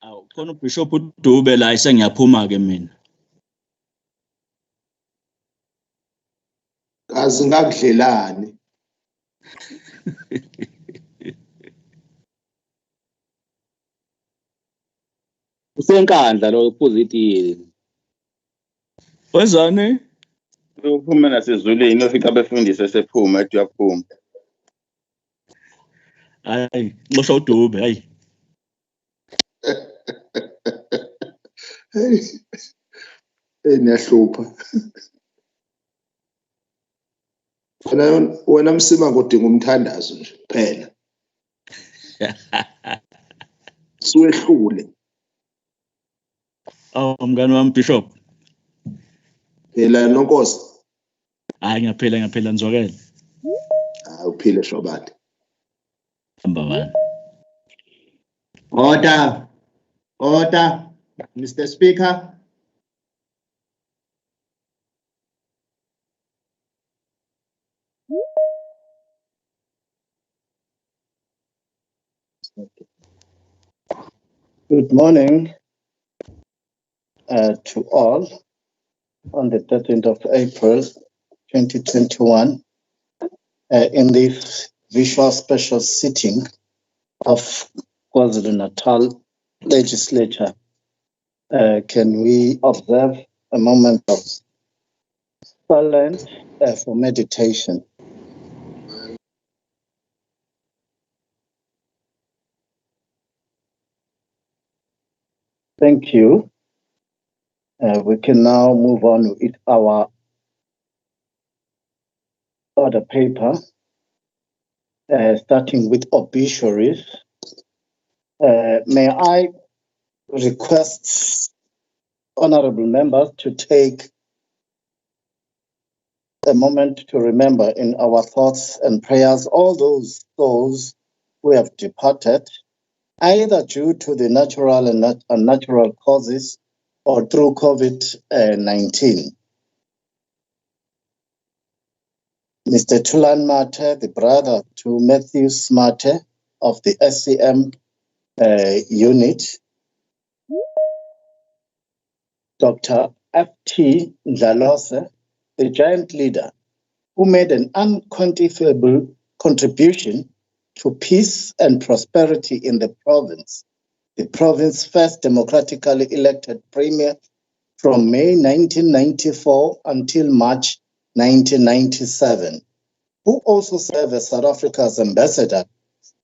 Awu khona uBishop uDube la isengiyaphuma ke mina. Azingakudlelani. Usenkandla lo uphuza itiye. Wezani? Uphuma nasezulwini ufika abefundisi esephuma ethi uyaphuma. Hayi, nxosha uDube, hayi. Niyahlupha. Wena Msima ngodinga umthandazo nje kuphela. Suwehlule. Mngani wami Bishop. Phela nonkosi. Hayi ngiyaphila nizwakele. Uphile shobani. Number 1. Order, Mr. Speaker. Good morning to all on the 13th of April 2021 in this visual special sitting of KwaZulu-Natal Legislature. Can we observe a moment of silence for meditation? Thank you. We can now move on with our order paper, starting with obituaries. May I request honorable members to take a moment to remember in our thoughts and prayers all those souls who have departed, either due to the natural and unnatural causes or through COVID-19. Mr. Tulan Mate, the brother to Matthew Smate of the SCM unit, Dr. F.T. Ndlalose, the giant leader who made an unquantifiable contribution to peace and prosperity in the province's first democratically elected premier from May 1994 until March 1997, who also served as South Africa's ambassador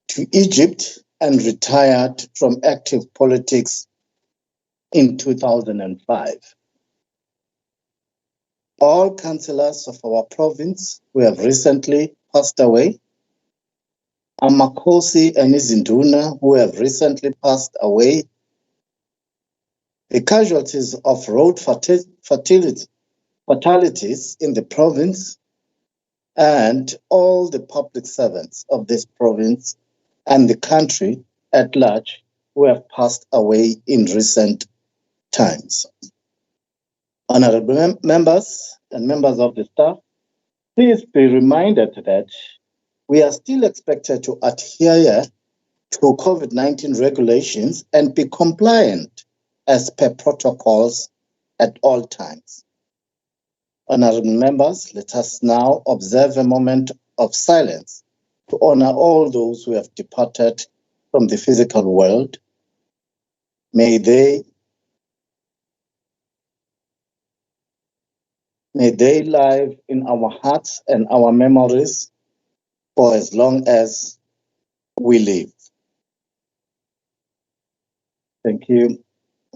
to Egypt and retired from active politics in 2005. All councillors of our province who have recently passed away, Amakosi and Izinduna who have recently passed away, the casualties of road fatalities in the province, and all the public servants of this province and the country at large who have passed away in recent times. Honorable members and members of the staff, please be reminded that we are still expected to adhere to COVID-19 regulations and be compliant as per protocols at all times. Honorable members, let us now observe a moment of silence to honor all those who have departed from the physical world. May they live in our hearts and our memories for as long as we live. Thank you.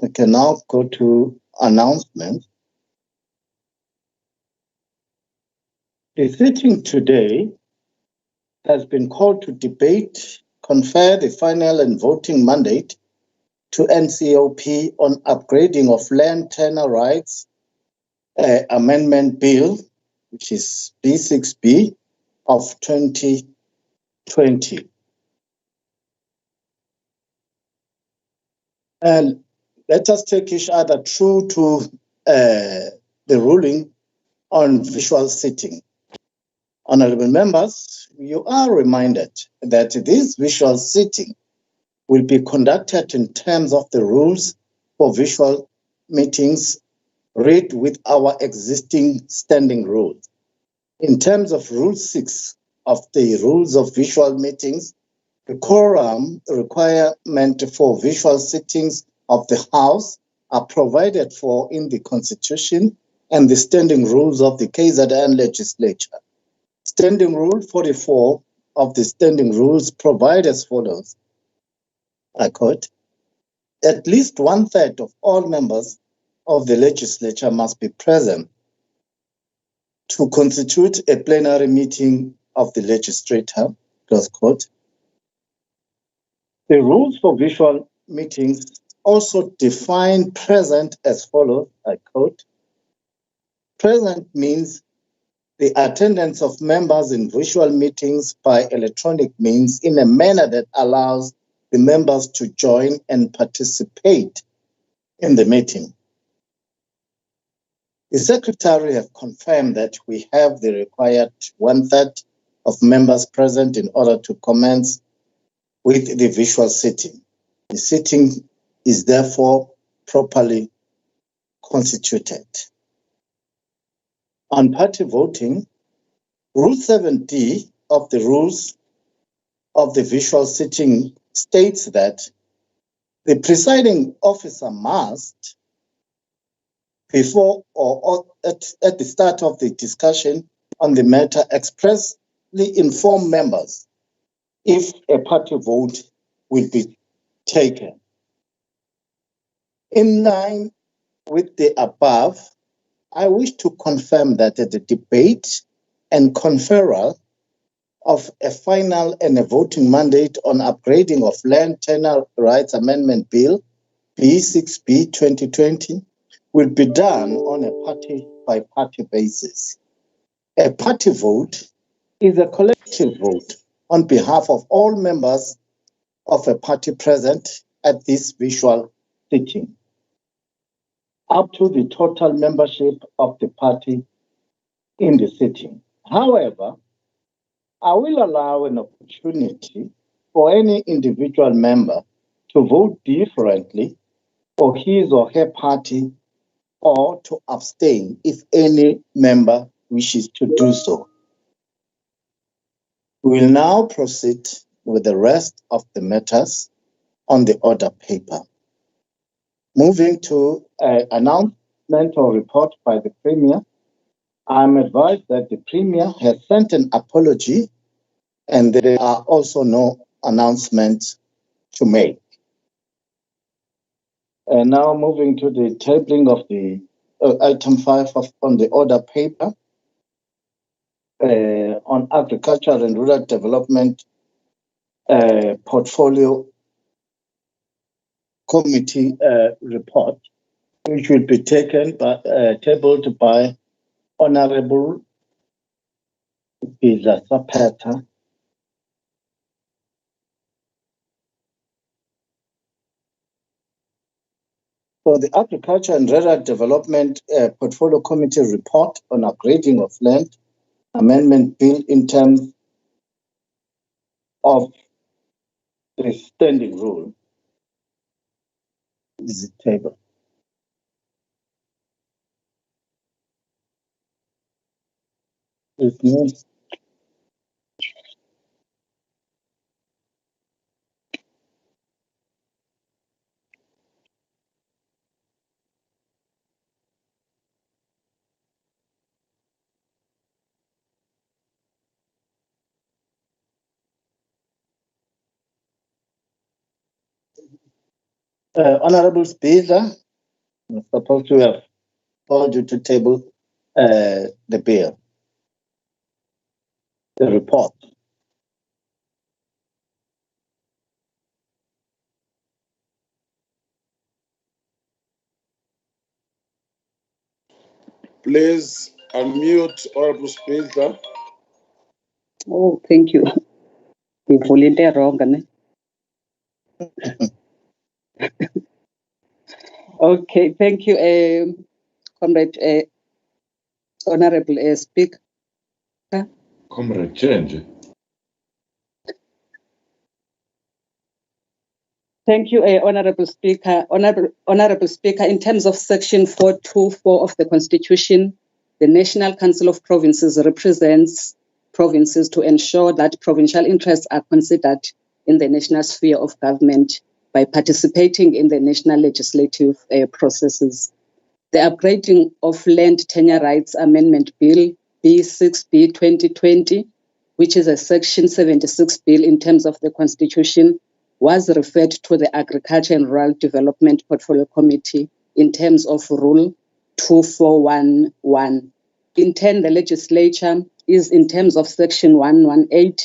We can now go to announcements. The sitting today has been called to debate, confer the final and voting mandate to NCOP on upgrading of land tenure rights amendment bill, which is B6B of 2020. And let us take each other through to the ruling on visual sitting. Honorable members, you are reminded that this visual sitting will be conducted in terms of the rules for visual meetings read with our existing standing rules. In terms of Rule 6 of the rules of visual meetings, the quorum requirement for visual sittings of the House are provided for in the Constitution and the standing rules of the KZN legislature. Standing Rule 44 of the standing rules provide as follows. I quote, at least 1/3 of all members of the legislature must be present to constitute a plenary meeting of the legislature, close quote. The rules for visual meetings also define present as follows, I quote, present means the attendance of members in visual meetings by electronic means in a manner that allows the members to join and participate in the meeting. The Secretary has confirmed that we have the required 1/3 of members present in order to commence with the visual sitting. The sitting is therefore properly constituted. On party voting, Rule 7D of the rules of the visual sitting states that the presiding officer must, before or at the start of the discussion on the matter, expressly inform members if a party vote will be taken. In line with the above, I wish to confirm that the debate and conferral of a final and a voting mandate on upgrading of Land Tenure Rights Amendment Bill B6B 2020 will be done on a party-by-party basis. A party vote is a collective vote on behalf of all members of a party present at this visual sitting, up to the total membership of the party in the sitting. However, I will allow an opportunity for any individual member to vote differently for his or her party or to abstain if any member wishes to do so. We will now proceed with the rest of the matters on the order paper. Moving to an announcement or report by the Premier, I'm advised that the Premier has sent an apology and there are also no announcements to make. And now moving to the tabling of the item 5 on the order paper on agriculture and rural development portfolio committee report, which will be tabled by Honorable Pisa Sapeta. For the Agriculture and Rural Development Portfolio Committee report on upgrading of land amendment bill in terms of the standing rule is the table. Honorable Speaker, I'm supposed to have told you to table the bill, the report. Please unmute Honorable Speaker. Oh, thank you. We volunteer wrong, ne? Okay, thank you, Comrade Honorable Speaker. Comrade Change. Thank you, Honorable Speaker. Honorable Speaker, in terms of Section 424 of the Constitution, the National Council of Provinces represents provinces to ensure that provincial interests are considered in the national sphere of government by participating in the national legislative processes. The Upgrading of Land Tenure Rights Amendment Bill B6B 2020, which is a Section 76 bill in terms of the Constitution, was referred to the Agriculture and Rural Development Portfolio Committee in terms of Rule 2411. In turn, the legislature is, in terms of Section 118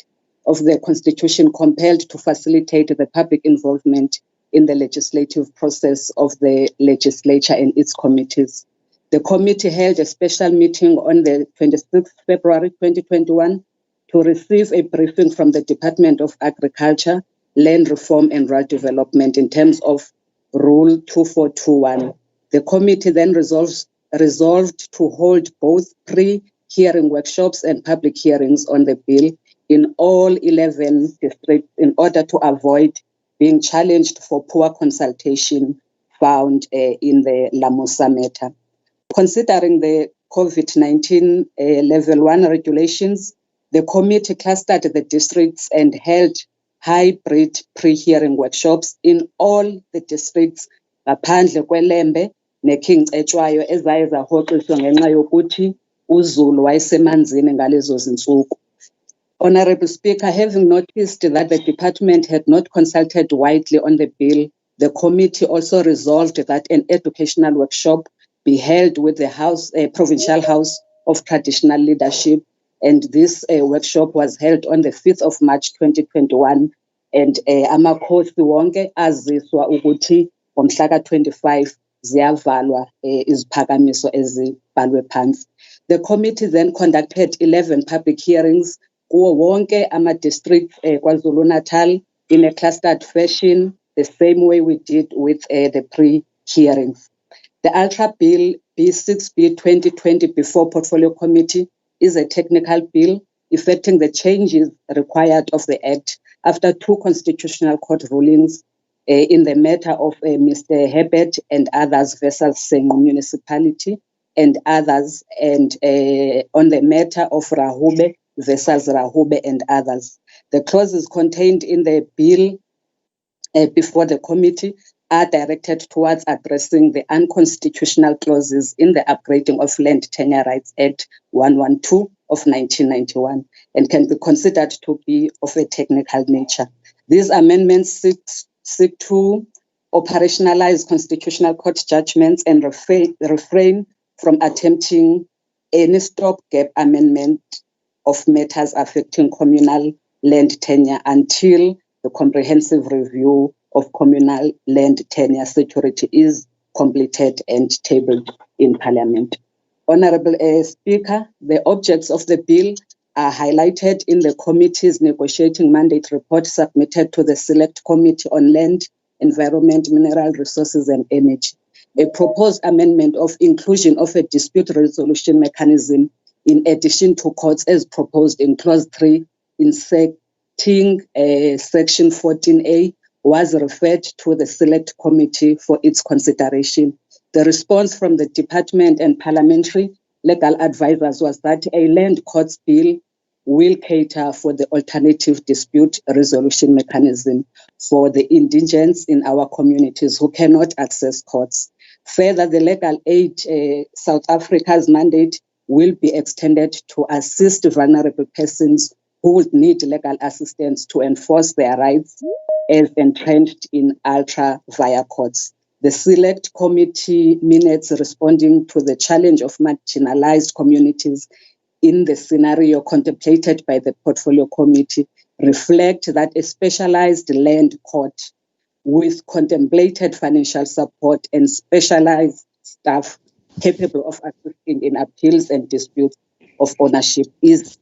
of the Constitution, compelled to facilitate the public involvement in the legislative process of the legislature and its committees. The committee held a special meeting on the 26th February 2021 to receive a briefing from the Department of Agriculture, Land Reform and Rural Development in terms of Rule 2421. The committee then resolved to hold both pre-hearing workshops and public hearings on the bill in all 11 districts in order to avoid being challenged for poor consultation found in the Lamosa matter. Considering the COVID-19 level 1 regulations, the committee clustered the districts and held hybrid pre-hearing workshops in all the districts ngaphandle kweLembe neKing Cetshwayo ezaye zahoxiswa ngenxa yokuthi uZulu wayesemanzini ngalezo zinsuku. Honorable Speaker, having noticed that the department had not consulted widely on the bill, the committee also resolved that an educational workshop be held with the Provincial House of Traditional Leadership, and this workshop was held on the 5th of March 2021, and amakhosi wonke aziswa ukuthi ngomhla ka-25 ziyavalwa iziphakamiso ezibhalwe phansi. The committee then conducted 11 public hearings kuwo wonke ama-districts KwaZulu-Natal in a clustered fashion, the same way we did with the pre-hearings. The Ultra Bill B6B 2020 before Portfolio Committee is a technical bill effecting the changes required of the Act after 2 Constitutional Court rulings in the matter of Mr. Herbert and others versus Senqu Municipality and others, and on the matter of Rahube versus Rahube and others. The clauses contained in the bill before the committee are directed towards addressing the unconstitutional clauses in the Upgrading of Land Tenure Rights Act 112 of 1991 and can be considered to be of a technical nature. These amendments seek to operationalize constitutional court judgments and refrain from attempting any stopgap amendment of matters affecting communal land tenure until the comprehensive review of communal land tenure security is completed and tabled in Parliament. Honorable Speaker, the objects of the bill are highlighted in the committee's negotiating mandate report submitted to the Select Committee on Land, Environment, Mineral Resources and Energy. A proposed amendment of inclusion of a dispute resolution mechanism in addition to courts as proposed in Clause 3 in Section 14A was referred to the Select Committee for its consideration. The response from the department and parliamentary legal advisors was that a land courts bill will cater for the alternative dispute resolution mechanism for the indigents in our communities who cannot access courts. Further, the legal aid South Africa's mandate will be extended to assist vulnerable persons who would need legal assistance to enforce their rights as entrenched in ultra via courts. The Select Committee minutes responding to the challenge of marginalized communities in the scenario contemplated by the Portfolio Committee reflect that a specialized land court with contemplated financial support and specialized staff capable of assisting in appeals and disputes of ownership is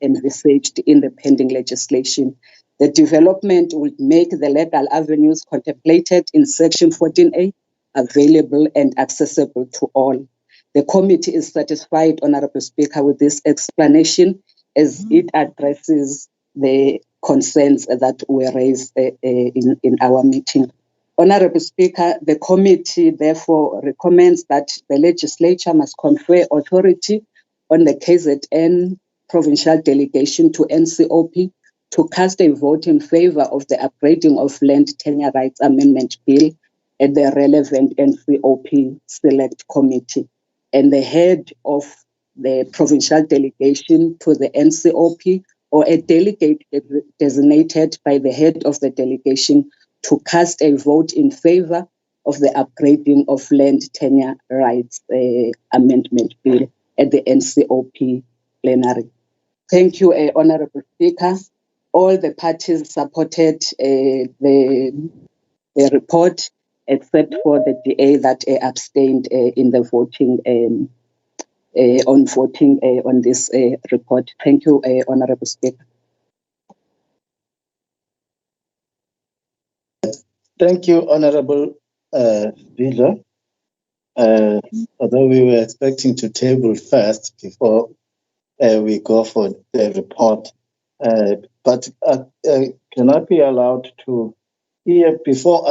envisaged in the pending legislation. The development would make the legal avenues contemplated in Section 14A available and accessible to all. The committee is satisfied, Honorable Speaker, with this explanation as it addresses the concerns that were raised in our meeting. Honorable Speaker, the committee therefore recommends that the legislature must confer authority on the KZN provincial delegation to NCOP to cast a vote in favor of the upgrading of Land Tenure Rights Amendment Bill at the relevant NCOP Select Committee, and the head of the provincial delegation to the NCOP or a delegate designated by the head of the delegation to cast a vote in favor of the upgrading of Land Tenure Rights Amendment Bill at the NCOP plenary. Thank you, Honorable Speaker. All the parties supported the report, except for the DA that abstained in the voting on this report. Thank you, Honorable Speaker. Thank you, Honorable Vila. Although we were expecting to table first before we go for the report, but can I be allowed to hear before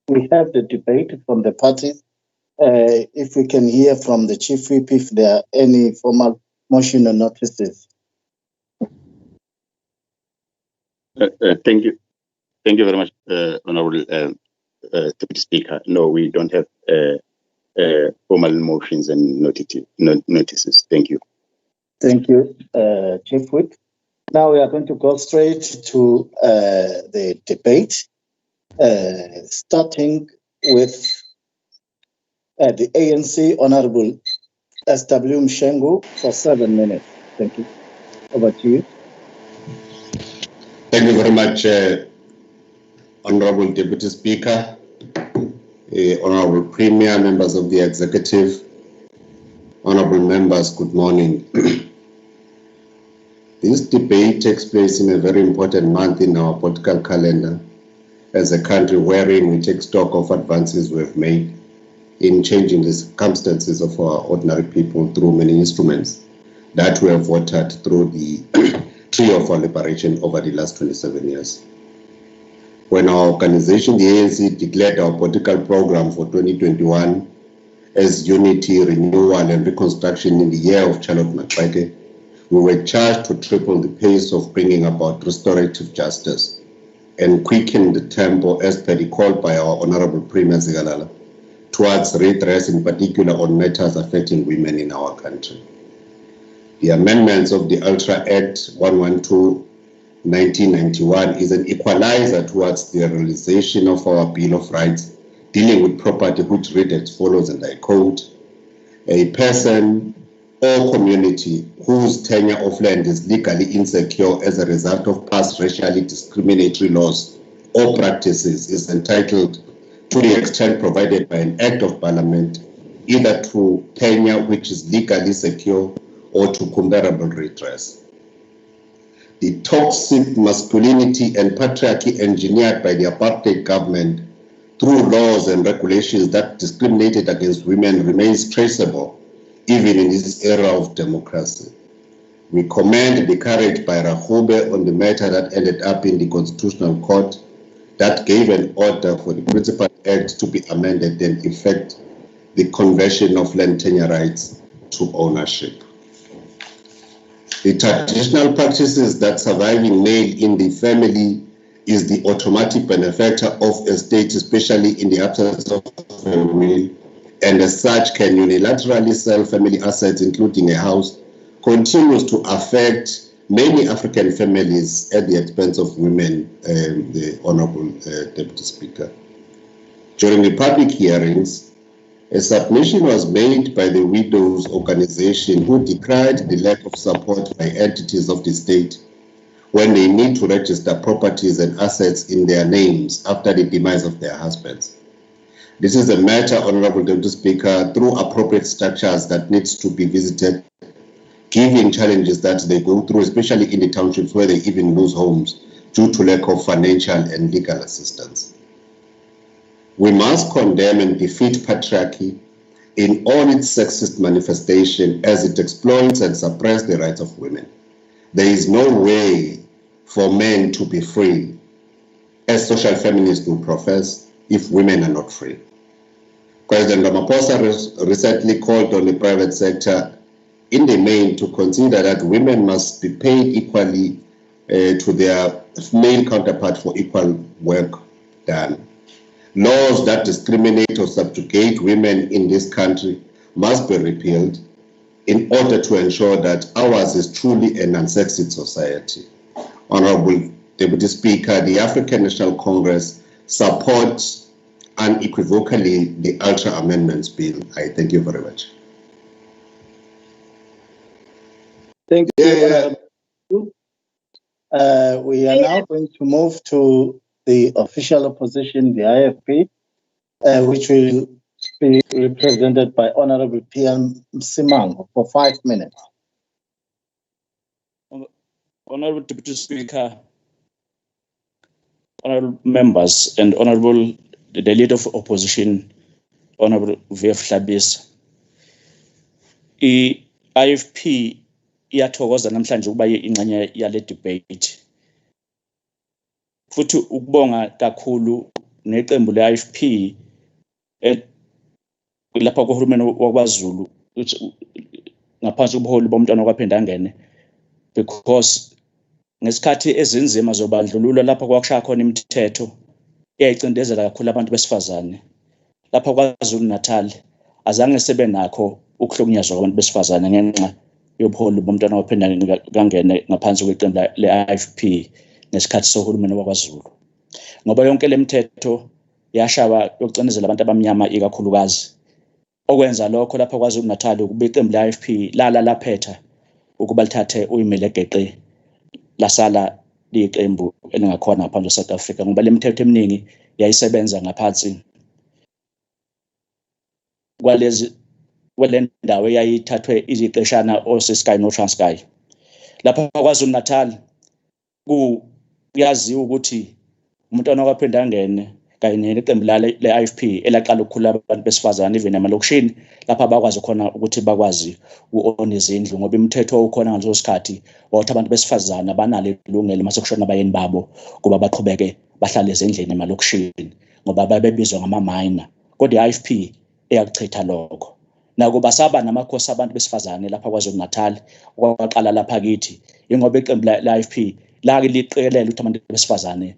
we have the debate from the parties? If we can hear from the Chief Whip if there are any formal motion or notices. Thank you. Thank you very much, Honorable Deputy Speaker. No, we don't have formal motions and notices. Thank you. Thank you, Chief Whip. Now we are going to go straight to the debate, starting with the ANC, Honorable S.W. Mshengu, for 7 minutes. Thank you. Over to you. Thank you very much, Honorable Deputy Speaker, Honorable Premier, members of the Executive, Honorable members, good morning. This debate takes place in a very important month in our political calendar as a country wherein we take stock of advances we have made in changing the circumstances of our ordinary people through many instruments that we have watered through the tree of our liberation over the last 27 years. When our organization, the ANC, declared our political program for 2021 as Unity, Renewal and Reconstruction in the year of Charlotte Maxeke, we were charged to triple the pace of bringing about restorative justice and quicken the tempo as per the call by our Honorable Premier Zikalala towards redress, in particular on matters affecting women in our country. The amendments of the Ultra Act 112/1991 is an equalizer towards the realization of our Bill of Rights dealing with property, which read as follows, and I quote, "A person or community whose tenure of land is legally insecure as a result of past racially discriminatory laws or practices is entitled to the extent provided by an Act of Parliament, either to tenure which is legally secure or to comparable redress." The toxic masculinity and patriarchy engineered by the apartheid government through laws and regulations that discriminated against women remains traceable even in this era of democracy. We commend the courage by Rajoube on the matter that ended up in the Constitutional Court that gave an order for the Principal Act to be amended and effect the conversion of land tenure rights to ownership. The traditional practices that surviving male in the family is the automatic benefactor of estate, especially in the absence of a will, and as such can unilaterally sell family assets, including a house, continues to affect many African families at the expense of women, the Honorable Deputy Speaker. During the public hearings, a submission was made by the widows' organization, who decried the lack of support by entities of the state when they need to register properties and assets in their names after the demise of their husbands. This is a matter, Honorable Deputy Speaker, through appropriate structures that needs to be visited, given challenges that they go through, especially in the townships where they even lose homes due to lack of financial and legal assistance. We must condemn and defeat patriarchy in all its sexist manifestation as it exploits and suppresses the rights of women. There is no way for men to be free, as social feminists will profess, if women are not free. President Ramaphosa recently called on the private sector in the main to consider that women must be paid equally to their male counterpart for equal work done. Laws that discriminate or subjugate women in this country must be repealed in order to ensure that ours is truly a non-sexist society. Honorable Deputy Speaker, the African National Congress supports unequivocally the Ultra Amendments Bill. I thank you very much. Thank you. We are now going to move to the official opposition, the IFP, which will be represented by Honorable P.M. Msimang for 5 minutes. Honorable Deputy Speaker, honorable members, and honorable the leader of opposition, Honorable VF Hlabisa. I-IFP iyathokoza namhlanje ukuba ingxenye yale debate. Futhi ukubonga kakhulu neqembu le-IFP lapha kuhulumeni wakwaZulu ngaphansi kobuholi bomntwana kwaphinde angene, because ngesikhathi ezinzima zobandlululo lapha kwakushaya khona imithetho eyayicindezela kakhulu abantu besifazane lapha KwaZulu-Natal azange sebe nakho ukuhlukunyezwa kwabantu besifazane ngenxa yobuholi bomntwana kwaphinde kangene ngaphansi kweqembu le-IFP ngesikhathi sohulumeni wakwaZulu, ngoba yonke le mithetho yashaba yokucinezela abantu abamnyama ikakhulukazi. Okwenza lokho lapha KwaZulu-Natal ukuba iqembu le-IFP lala laphetha ukuba lithathe uyimele geqe lasala liyiqembu elingakhona ngaphandle South Africa, ngoba le mithetho eminingi yayisebenza ngaphansi kwale ndawo eyayithathwe iziqeshana oSesky noTranskei. Lapha KwaZulu-Natal kuyaziwa ukuthi umntwana wakwaphinde angene kanye neqembu le-IFP elaqala ukukhulula abantu besifazane even emalokishini lapha bakwazi khona ukuthi bakwazi u-own izindlu, ngoba imithetho ukhona ngaleso sikhathi wathi abantu besifazane abanalo ilungelo mase kushona abayeni babo kuba baqhubeke bahlale ezindlini emalokishini ngoba babebizwa ngama-minor. Kodwa i-IFP eyakuchitha lokho. Nakuba saba namakhosi abantu besifazane lapha KwaZulu-Natal okwaqala lapha kithi, ingoba iqembu le-IFP lake liqikelela ukuthi abantu besifazane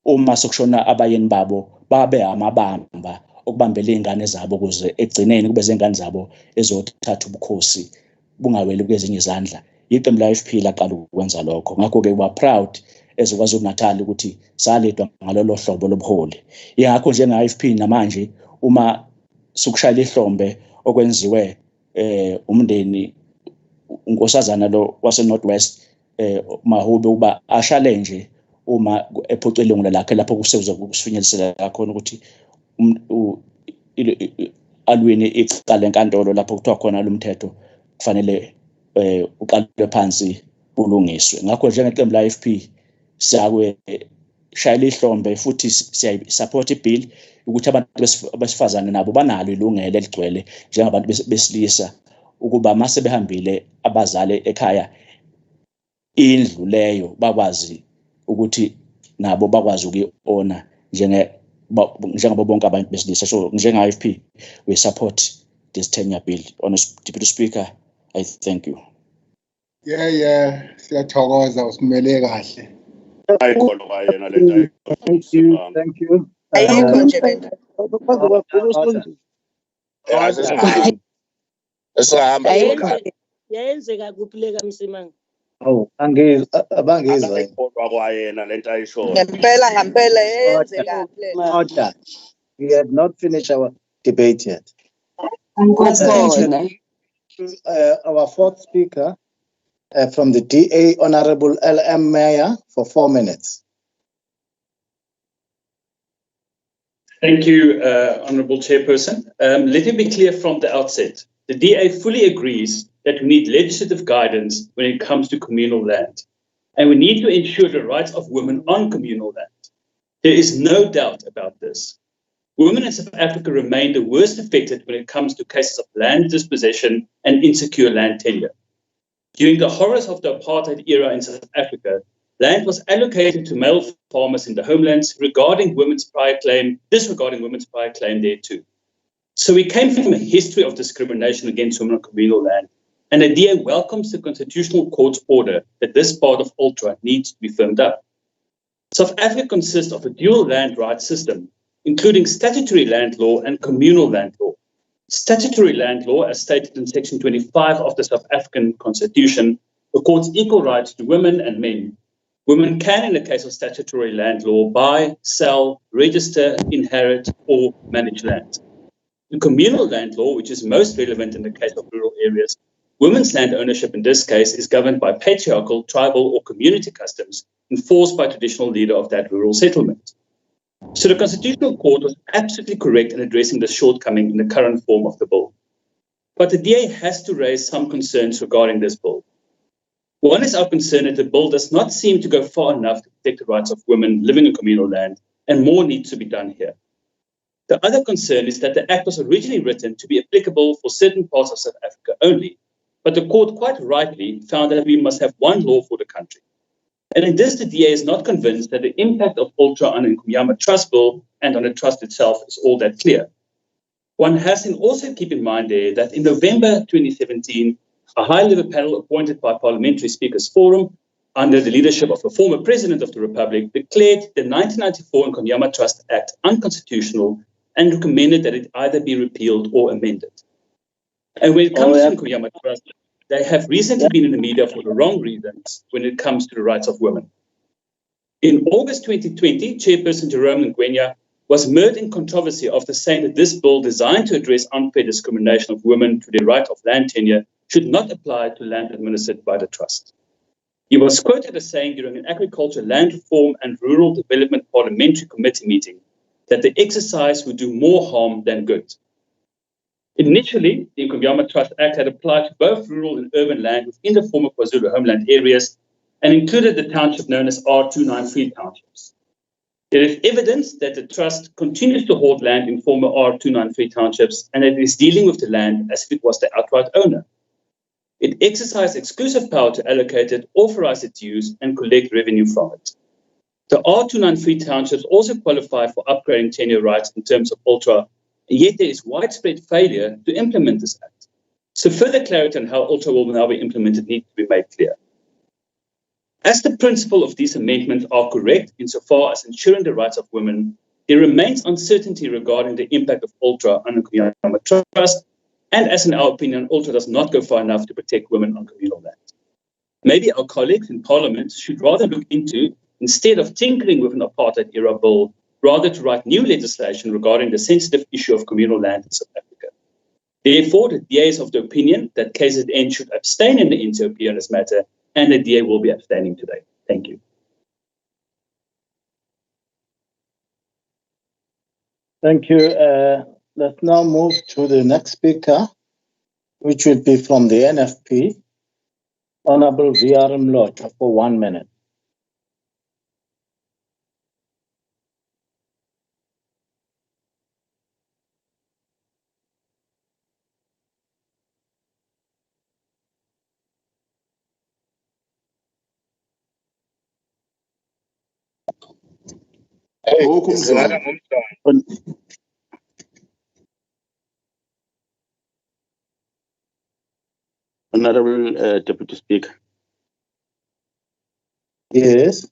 uma sekushona abayeni babo babe amabamba okubambela izingane zabo ukuze egcineni kube zingane zabo ezothatha ubukhosi bungaweli kwezinye izandla. Iqembu le-IFP laqala ukwenza lokho. Ngakho ke proud eZulu-Natal ukuthi salidwa ngalolo hlobo lobuholi. Ingakho njenge-IFP namanje uma sukushayela ihlombe okwenziwe umndeni unkosazana lo wase Northwest Mahube uba challenge uma ephucela ilungu lakhe lapho kusekuza kusifinyelisela khona ukuthi alwini icala enkantolo lapho kuthiwa khona lo mthetho kufanele uqalwe phansi ulungiswe. Ngakho njengeqembu la-IFP siyakwe shayela ihlombe futhi siyasupport ibill ukuthi abantu besifazane nabo banalo ilungelo eligcwele njengabantu besilisa ukuba mase behambile abazali ekhaya indlu leyo bakwazi ukuthi nabo bakwazi ukuyiona njengabo bonke abantu besilisa. So njenge-IFP we support this tenure bill. Honourable Deputy Speaker, I thank you. Siyathokoza usimele kahle. Thank you. Ayikho nje lento. Yenzeka kuphi le kaMsimanga? Oh, abangizwa. Ngempela yenzeka le. Order. We have not finished our debate yet. Our fourth speaker from the DA, Honorable L.M. Mayor, for 4 minutes. Thank you, Honourable Chairperson. Let me be clear from the outset. The DA fully agrees that we need legislative guidance when it comes to communal land, and we need to ensure the rights of women on communal land. There is no doubt about this. Women in South Africa remain the worst affected when it comes to cases of land dispossession and insecure land tenure. During the horrors of the apartheid era in South Africa, land was allocated to male farmers in the homelands disregarding women's prior claim there too. So we came from a history of discrimination against women on communal land, and the DA welcomes the Constitutional Court's order that this part of Ultra needs to be firmed up. South Africa consists of a dual land rights system, including statutory land law and communal land law. Statutory land law, as stated in Section 25 of the South African Constitution, accords equal rights to women and men. Women can, in the case of statutory land law, buy, sell, register, inherit, or manage land. In communal land law, which is most relevant in the case of rural areas, women's land ownership in this case is governed by patriarchal, tribal, or community customs enforced by traditional leader of that rural settlement. So the Constitutional Court was absolutely correct in addressing the shortcoming in the current form of the bill. But the DA has to raise some concerns regarding this bill. One is our concern that the bill does not seem to go far enough to protect the rights of women living in communal land, and more needs to be done here. The other concern is that the Act was originally written to be applicable for certain parts of South Africa only, but the court quite rightly found that we must have one law for the country. And in this, the DA is not convinced that the impact of Ultra on the Nkumyama Trust Bill and on the trust itself is all that clear. One has to also keep in mind there that in November 2017, a high-level panel appointed by Parliamentary Speakers Forum under the leadership of the former President of the Republic declared the 1994 Nkumyama Trust Act unconstitutional and recommended that it either be repealed or amended. And when it comes to Nkumyama Trust, they have recently been in the media for the wrong reasons when it comes to the rights of women. In August 2020, Chairperson Jerome Ngwenya was mired in controversy after saying that this bill designed to address unfair discrimination of women to their right of land tenure should not apply to land administered by the trust. He was quoted as saying during an Agriculture, Land Reform and Rural Development Parliamentary Committee meeting that the exercise would do more harm than good. Initially, the Nkumyama Trust Act had applied to both rural and urban land within the former KwaZulu homeland areas and included the township known as R293 townships. There is evidence that the trust continues to hold land in former R293 townships and that it is dealing with the land as if it was the outright owner. It exercised exclusive power to allocate it, authorize its use, and collect revenue from it. The R293 townships also qualify for upgrading tenure rights in terms of Ultra, yet there is widespread failure to implement this act. So further clarity on how Ultra will now be implemented needs to be made clear. As the principle of these amendments are correct insofar as ensuring the rights of women, there remains uncertainty regarding the impact of Ultra on the Nkumyama Trust, and as in our opinion, Ultra does not go far enough to protect women on communal land. Maybe our colleagues in Parliament should rather look into, instead of tinkering with an apartheid-era bill, rather to write new legislation regarding the sensitive issue of communal land in South Africa. Therefore, the DA is of the opinion that KZN should abstain in the NCOP on this matter, and the DA will be abstaining today. Thank you. Thank you. Let's now move to the next speaker, which will be from the NFP, Honorable VR Mlotha, for 1 minute. Honorable Deputy Speaker. Yes.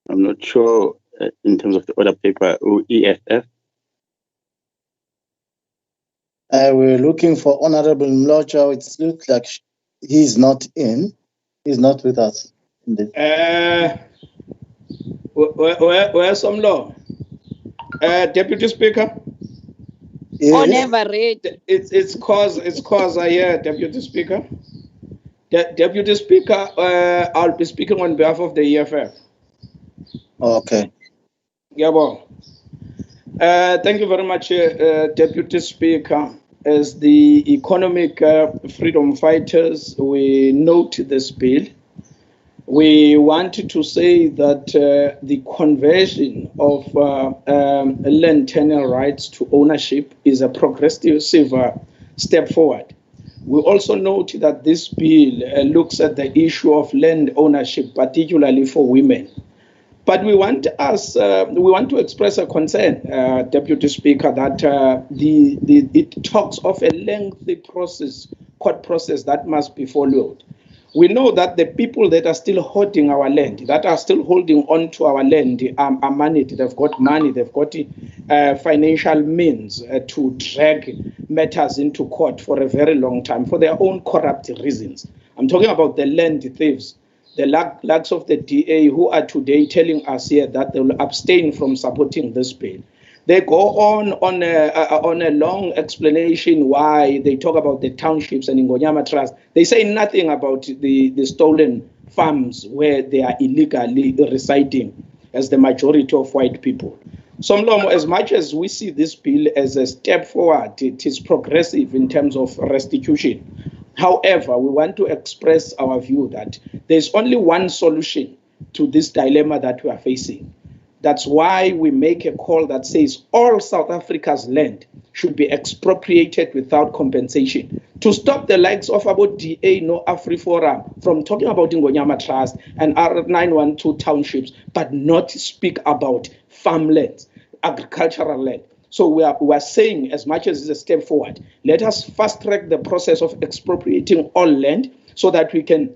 I'm not sure in terms of the order paper, EFF. We're looking for Honorable Mlotha. It looks like he's not in. He's not with us. In this. Where's some law? Deputy Speaker? Yes. Oh, never read. It's cause I hear, Deputy Speaker. Deputy Speaker, I'll be speaking on behalf of the EFF. Okay. Yeah, well. Thank you very much, Deputy Speaker. As the economic freedom fighters, we note this bill. We wanted to say that the conversion of land tenure rights to ownership is a progressive step forward. We also note that this bill looks at the issue of land ownership, particularly for women. But we want to express a concern, Deputy Speaker, that it talks of a lengthy process, court process that must be followed. We know that the people that are still holding our land, that are still holding on to our land, are money. They've got money. They've got financial means to drag matters into court for a very long time for their own corrupt reasons. I'm talking about the land thieves, the likes of the DA who are today telling us here that they will abstain from supporting this bill. They go on a long explanation why they talk about the townships and Ingonyama Trust. They say nothing about the stolen farms where they are illegally residing as the majority of white people. So, Mlomo, as much as we see this bill as a step forward, it is progressive in terms of restitution. However, we want to express our view that there's only one solution to this dilemma that we are facing. That's why we make a call that says all South Africa's land should be expropriated without compensation to stop the likes of about DA no AfriForum from talking about Ingonyama Trust and R912 townships, but not speak about farmlands, agricultural land. So we are saying, as much as it's a step forward, let us fast track the process of expropriating all land so that we can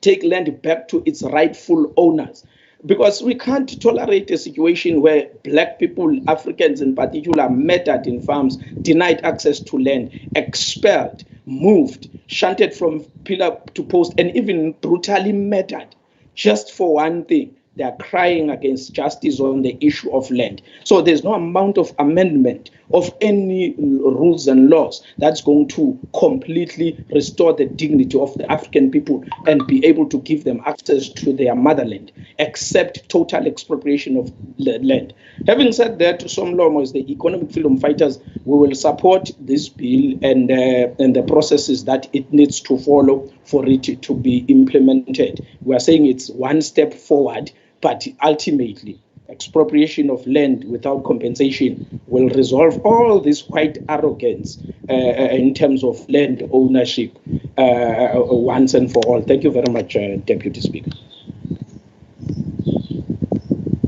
take land back to its rightful owners. Because we can't tolerate a situation where black people, Africans in particular, murdered in farms, denied access to land, expelled, moved, shunted from pillar to post, and even brutally murdered just for one thing. They are crying against justice on the issue of land. So there's no amount of amendment of any rules and laws that's going to completely restore the dignity of the African people and be able to give them access to their motherland, except total expropriation of land. Having said that, Somlomo, as the economic freedom fighters, we will support this bill and the processes that it needs to follow for it to be implemented. We are saying it's one step forward, but ultimately, expropriation of land without compensation will resolve all this white arrogance in terms of land ownership once and for all. Thank you very much, Deputy Speaker.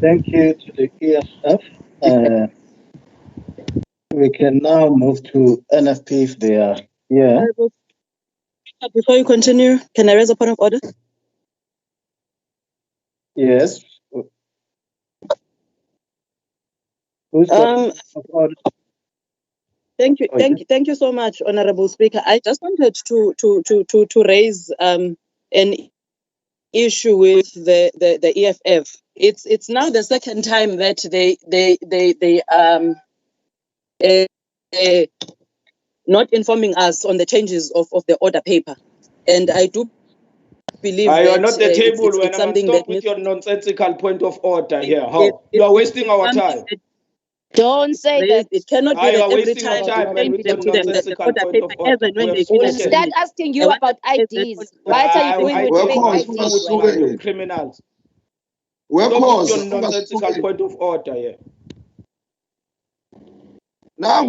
Thank you to the EFF. We can now move to NFP if they are here. Before you continue, can I raise a point of order? Yes. Thank you so much, Honorable Speaker. I just wanted to raise an issue with the EFF. It's now the second time that they not informing us on the changes of the order paper, and I do believe that you are not the table it's when something stop that with your nonsensical point of order here. How you are wasting our time. Don't say that. It cannot be that every time with your nonsensical point of order. We'll start asking you about IDs. Why are you going with fake IDs? Criminals. Stop with your nonsensical point of order here. Now,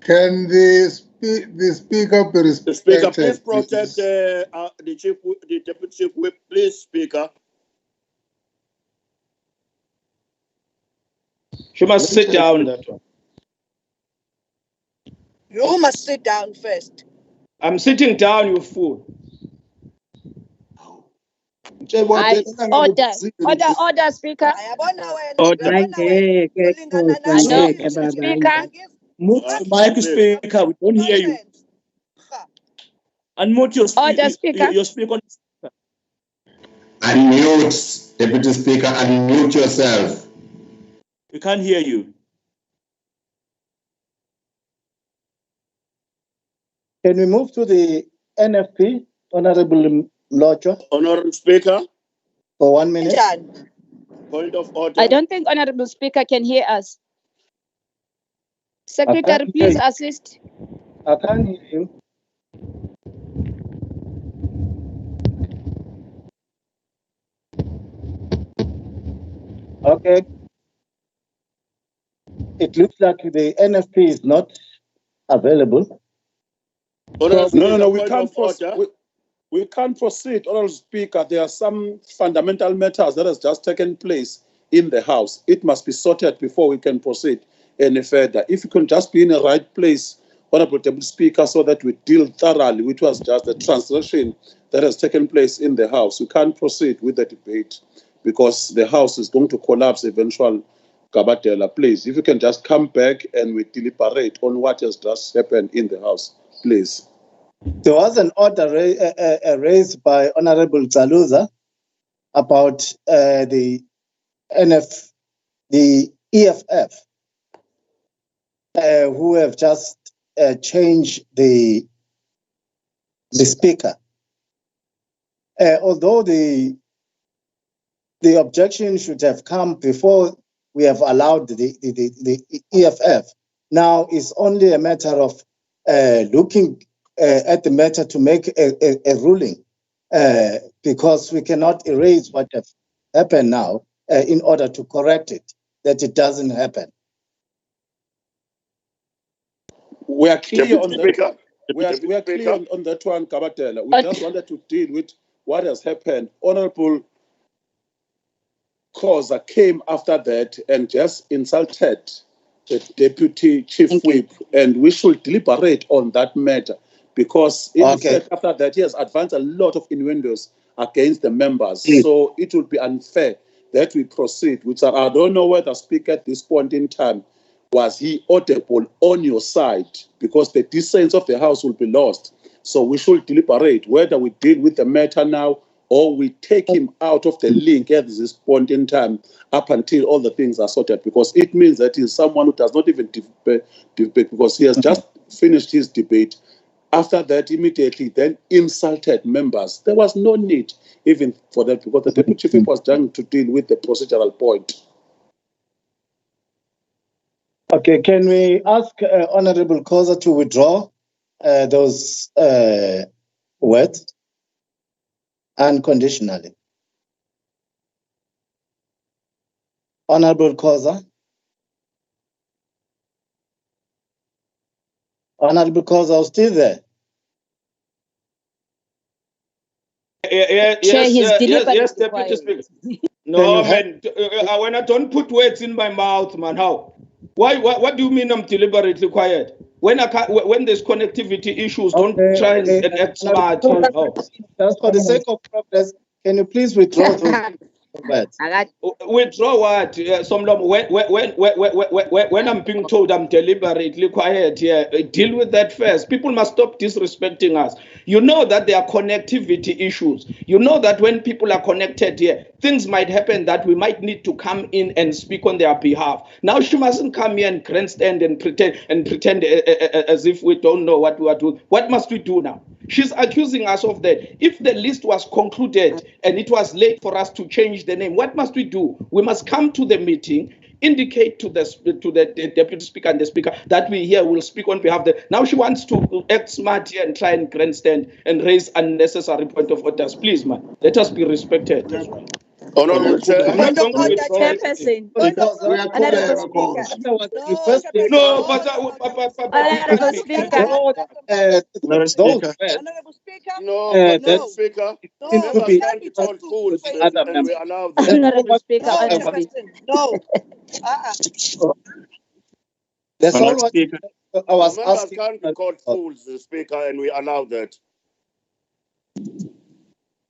can the speaker be respected? The speaker, please protect the deputy chief whip, please, speaker. She must sit down. That one. You must sit down first. I'm sitting down, you fool. Order, Speaker. Order. Speaker. Mike, Speaker, we don't hear you. Unmute your speaker. Unmute, Deputy Speaker, unmute yourself. We can't hear you. Can we move to the NFP, Honorable Mlojo? Honorable Speaker. For 1 minute. Point of order. I don't think Honorable Speaker can hear us. Secretary, please assist. I can't hear you. Okay. It looks like the NFP is not available. No, we can't proceed. We can't proceed, Honourable Speaker. There are some fundamental matters that has just taken place in the House. It must be sorted before we can proceed any further. If you can just be in the right place, Honourable Deputy Speaker, so that we deal thoroughly, which was just the transaction that has taken place in the House. We can't proceed with the debate because the House is going to collapse eventually. Kabadela, please, if you can just come back and we deliberate on what has just happened in the House, please. There was an order raised by Honorable Zaluza about the EFF, who have just changed the speaker. Although the objection should have come before we have allowed the EFF, now it's only a matter of looking at the matter to make a ruling, because we cannot erase what has happened now in order to correct it, that it doesn't happen. We are clear on that. We are clear on that one, Kabatela. We just wanted to deal with what has happened. Honorable Khoza came after that and just insulted the Deputy Chief Whip, and we should deliberate on that matter because in fact after that he has advanced a lot of innuendos against the members. So it would be unfair that we proceed. Which I don't know whether Speaker at this point in time was he audible on your side, because the dissent of the House will be lost. So we should deliberate whether we deal with the matter now or we take him out of the link at this point in time up until all the things are sorted, because it means that he's someone who does not even debate because he has just finished his debate. After that, immediately then insulted members. There was no need even for that, because the Deputy Chief was trying to deal with the procedural point. Okay, can we ask Honorable Khoza to withdraw those words unconditionally? Honorable Khoza? Honorable Khoza, still there? Yes, Deputy Speaker. No, man, when I don't put words in my mouth, man, how? Why? What do you mean I'm deliberately quiet? When there's connectivity issues, don't try and act smart. Just for the sake of progress, can you please withdraw those words? Withdraw what? Somlom, when I'm being told I'm deliberately quiet here, deal with that first. People must stop disrespecting us. You know that there are connectivity issues. You know that when people are connected here, things might happen that we might need to come in and speak on their behalf. Now she mustn't come here and grandstand and pretend as if we don't know what we are doing. What must we do now? She's accusing us of that. If the list was concluded and it was late for us to change the name, what must we do? We must come to the meeting, indicate to the Deputy Speaker and the Speaker that we here will speak on behalf of the... Now she wants to act smart here and try and grandstand and raise unnecessary point of orders. Please, man, let us be respected as well. Honorable Chairperson. No, That's all what I was asking. Can't be called fools, the Speaker, and we allow that.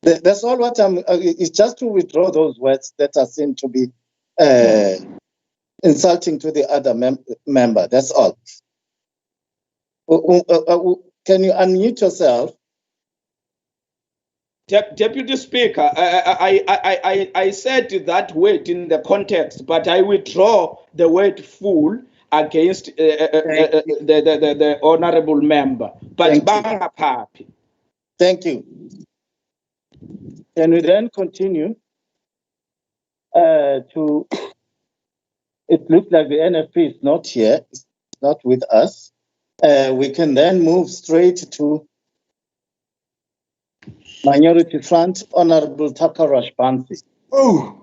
That's all what I'm. It's just to withdraw those words that are seen to be insulting to the other member. That's all. Can you unmute yourself? Deputy Speaker, I said that word in the context, but I withdraw the word "fool" against the honourable member. But thank you. Can we then continue to... It looks like the NFP is not here, it's not with us. We can then move straight to Minority Front, Honorable Takarash Bansi. Oh,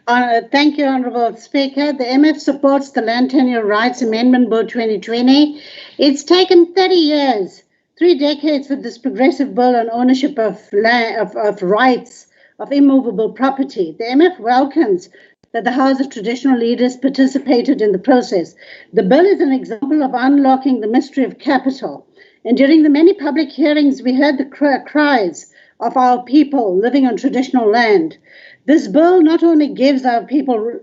Thank you, Honourable Speaker. The MF supports the Land Tenure Rights Amendment Bill 2020. It's taken 30 years, 3 decades for this progressive bill on ownership of land, of rights of immovable property. The MF welcomes that the House of Traditional Leaders participated in the process. The bill is an example of unlocking the mystery of capital. And during the many public hearings, we heard the cries of our people living on traditional land. This bill not only gives our people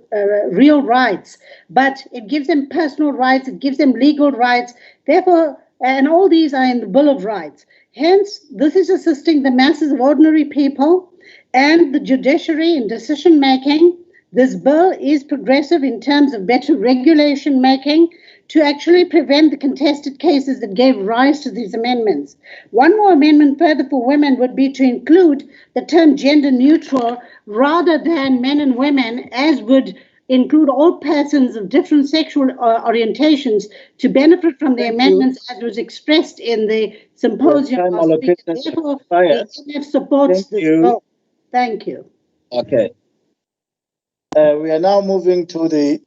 real rights, but it gives them personal rights, it gives them legal rights. Therefore, and all these are in the Bill of Rights. Hence, this is assisting the masses of ordinary people and the judiciary in decision making. This bill is progressive in terms of better regulation making to actually prevent the contested cases that gave rise to these amendments. One more amendment further for women would be to include the term gender neutral rather than men and women, as would include all persons of different sexual orientations to benefit from the amendments as was expressed in the symposium. Therefore, the MF supports this bill. Thank you. Okay. We are now moving to the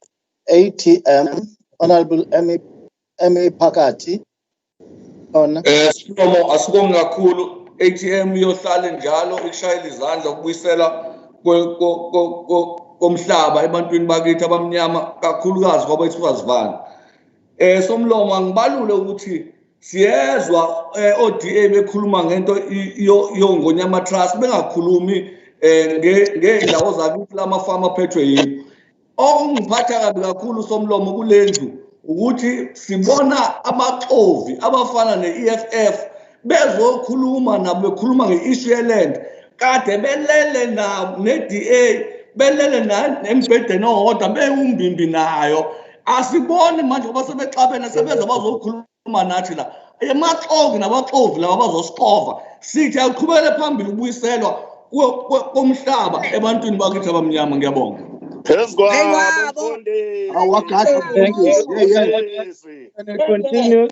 ATM. Honorable Emi Pakati. Sinomo asibonga kakhulu ATM yohlala njalo ishayela izandla ukubuyisela komhlaba ebantwini bakithi abamnyama kakhulukazi kwabesifazane. Somlomo angibalule ukuthi siyezwa ODA bekhuluma ngento yongonyama trust bengakhulumi ngeendawo zakithi lamafama aphethwe yibo. Okungiphatha kabi kakhulu Somlomo kulendlu ukuthi sibona abaxovi abafana ne-EFF bezokhuluma nabo bekhuluma nge-issue yeland kade belele na ne-DA belele nembhedeni owodwa bewumbimbi nayo. Asiboni manje ngoba sebexabene sebeza bazokhuluma nathi la emaxovi nabaxovi laba bazosixova sithi aqhubele phambili ukubuyiselwa komhlaba ebantwini bakithi abamnyama. Ngiyabonga. Let's go. Continue.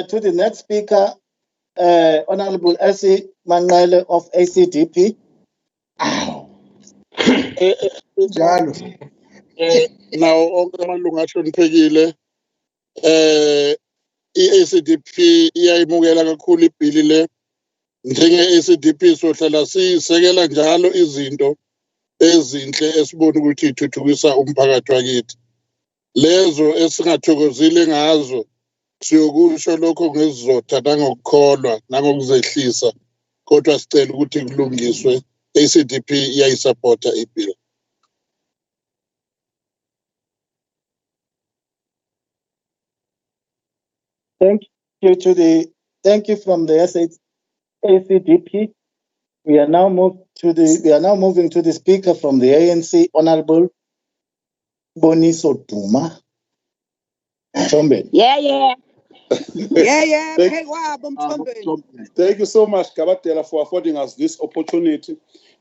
To the next speaker, Honorable Essie Manqele of ACDP. Now, amalunga ahloniphekile i-ACDP iyayimukela kakhulu ibhili le. Njenge-ACDP sohlala sisekela njalo izinto ezinhle esibona ukuthi ithuthukisa umphakathi wakithi. Lezo esingathokozile ngazo siyokusho lokho ngezizotha nangokukholwa nangokuzehlisa kodwa sicela ukuthi kulungiswe. ACDP iyayisupporta ibill. Thank you from the ACDP. We are now moving to the speaker from the ANC, Honorable Boniso Duma. Yeah. Thank you so much, Kabatela, for affording us this opportunity.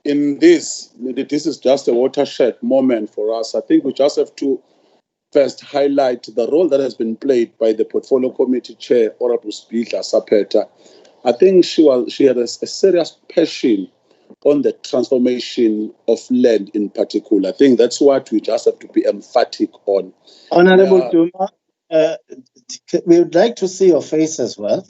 This is just a watershed moment for us. I think we just have to first highlight the role that has been played by the Portfolio Committee Chair, Honorable Speaker Sapeta. I think she had a serious passion on the transformation of land in particular. I think that's what we just have to be emphatic on. Honorable Duma, we would like to see your face as well.